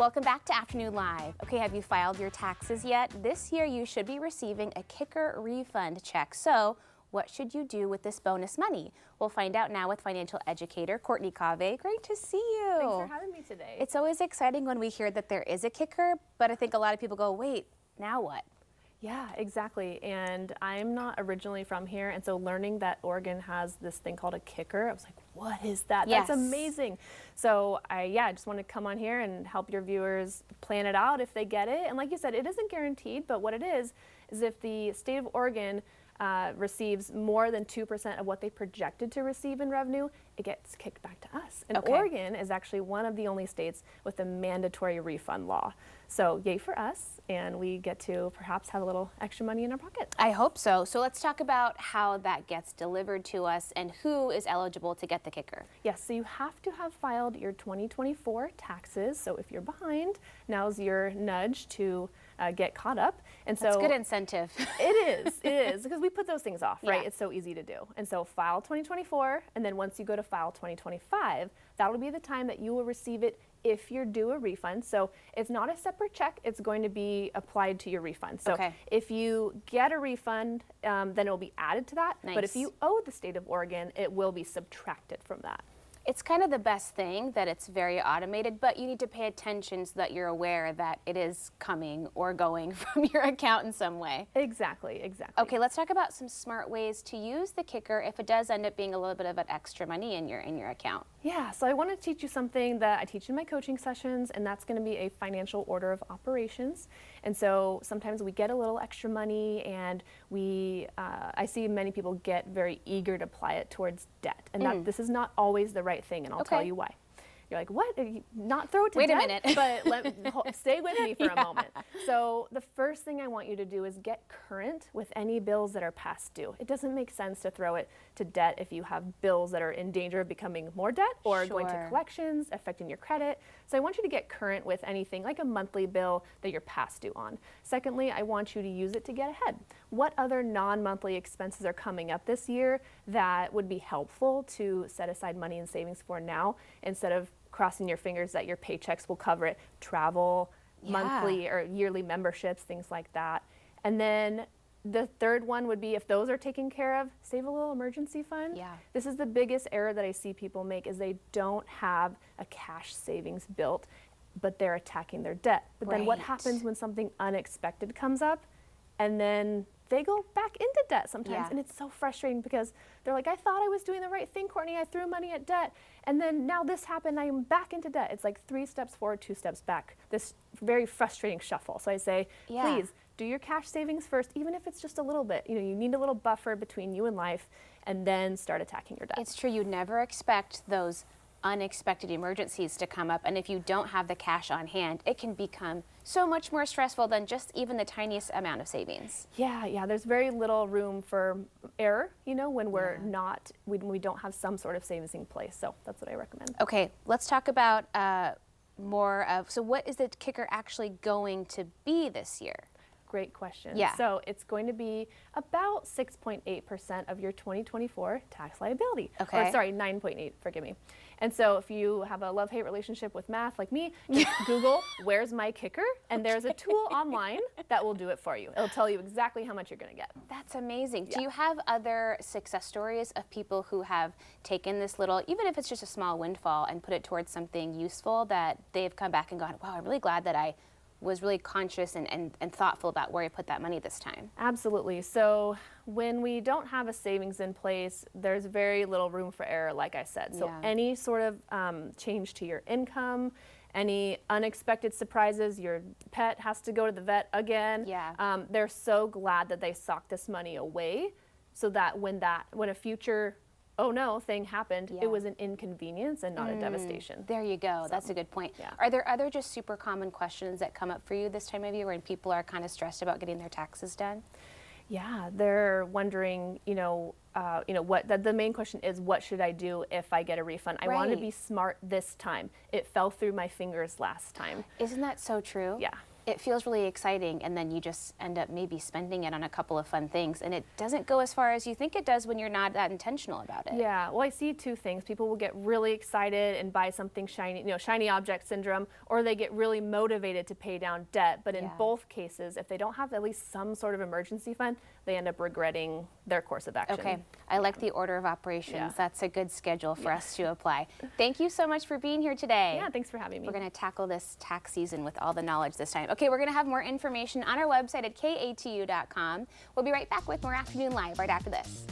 Welcome back to Afternoon Live. Okay, have you filed your taxes yet? This year you should be receiving a kicker refund check. So what should you do with this bonus money? We'll find out now with financial educator Cortney Kaveh. Great to see you. Thanks for having me today. It's always exciting when we hear that there is a kicker, but I think a lot of people go, wait, now what? Yeah, exactly. And I'm not originally from here, and so learning that Oregon has this thing called a kicker, I was like, what is that? Yes. That's amazing. So I just want to come on here and help your viewers plan it out if they get it. And like you said, it isn't guaranteed, but what it is if the state of Oregon receives more than 2% of what they projected to receive in revenue, it gets kicked back to us. And Okay. Oregon is actually one of the only states with a mandatory refund law. So yay for us, and we get to perhaps have a little extra money in our pocket. I hope so. So let's talk about how that gets delivered to us and who is eligible to get the kicker. Yes, so you have to have filed your 2024 taxes. So if you're behind, now's your nudge to get caught up. And That's so good incentive. it is, because we put those things off, right? Yeah. It's so easy to do. And so file 2024, and then once you go to file 2025, that'll be the time that you will receive it if you're due a refund. So it's not a separate check, it's going to be applied to your refund. So Okay. if you get a refund, then it will be added to that. But if Nice. you owe the state of Oregon, it will be subtracted from that. It's kind of the best thing that it's very automated, but you need to pay attention so that you're aware that it is coming or going from your account in some way. Exactly. Okay, let's talk about some smart ways to use the kicker if it does end up being a little bit of an extra money in your account. Yeah, so I want to teach you something that I teach in my coaching sessions, and that's going to be a financial order of operations. And so sometimes we get a little extra money, and I see many people get very eager to apply it towards debt, and that this is not always the right thing, and I'll tell Okay. you why. You're like, what? Not throw it to Wait a debt, minute. but stay with me for a moment. So the first thing I want you to do is get current with any bills that are past due. It doesn't make sense to throw it to debt if you have bills that are in danger of becoming more debt or going to Sure. collections, affecting your credit. So I want you to get current with anything like a monthly bill that you're past due on. Secondly, I want you to use it to get ahead. What other non-monthly expenses are coming up this year that would be helpful to set aside money in savings for now instead of crossing your fingers that your paychecks will cover it? Travel, monthly or yearly memberships, things like that. And then the third one would be, if those are taken care of, save a little emergency fund. Yeah. This is the biggest error that I see people make, is they don't have a cash savings built, but they're attacking their debt. But then what Right. happens when something unexpected comes up, and then they go back into debt sometimes? Yeah. And it's so frustrating because they're like, I thought I was doing the right thing, Courtney. I threw money at debt, and then now this happened. I'm back into debt. It's like 3 steps forward, 2 steps back. This very frustrating shuffle. So I say, Yeah. please do your cash savings first, even if it's just a little bit. You know, you need a little buffer between you and life, and then start attacking your debt. It's true, you never expect those unexpected emergencies to come up, and if you don't have the cash on hand, it can become so much more stressful than just even the tiniest amount of savings. Yeah, there's very little room for error, you know, when when we don't have some sort of savings in place. So that's what I recommend. Okay, let's talk about so what is the kicker actually going to be this year? Great question. Yeah. So it's going to be about 6.8% of your 2024 tax liability. Okay. Or sorry, 9.8, forgive me. And so if you have a love-hate relationship with math like me, just Google, where's my kicker? And there's a tool online that will do it for you. It'll tell you exactly how much you're going to get. That's amazing. Yeah. Do you have other success stories of people who have taken this little, even if it's just a small windfall, and put it towards something useful that they've come back and gone, wow, I'm really glad that I was really conscious and thoughtful about where I put that money this time? Absolutely. So when we don't have a savings in place, there's very little room for error, like I said. So Yeah. any sort of change to your income, any unexpected surprises, your pet has to go to the vet again. Yeah. They're so glad that they socked this money away, so that when a future oh no thing happened, Yeah. it was an inconvenience and not a devastation. There you go. That's a good point. Yeah. Are there other just super common questions that come up for you this time of year when people are kind of stressed about getting their taxes done? Yeah, they're wondering, what the main question is, what should I do if I get a refund? I want to Right. be smart this time. It fell through my fingers last time. Isn't that so true? Yeah. it feels really exciting, and then you just end up maybe spending it on a couple of fun things, and it doesn't go as far as you think it does when you're not that intentional about it. Yeah, well, I see two things. People will get really excited and buy something shiny, shiny object syndrome, or they get really motivated to pay down debt. But in both cases, if they don't have at least some sort of emergency fund, they end up regretting their course of action. Okay, I like the order of operations. Yeah. That's a good schedule for us to apply. Thank you so much for being here today. Yeah, thanks for having me. We're going to tackle this tax season with all the knowledge this time. Okay, we're going to have more information on our website at katu.com. We'll be right back with more Afternoon Live right after this.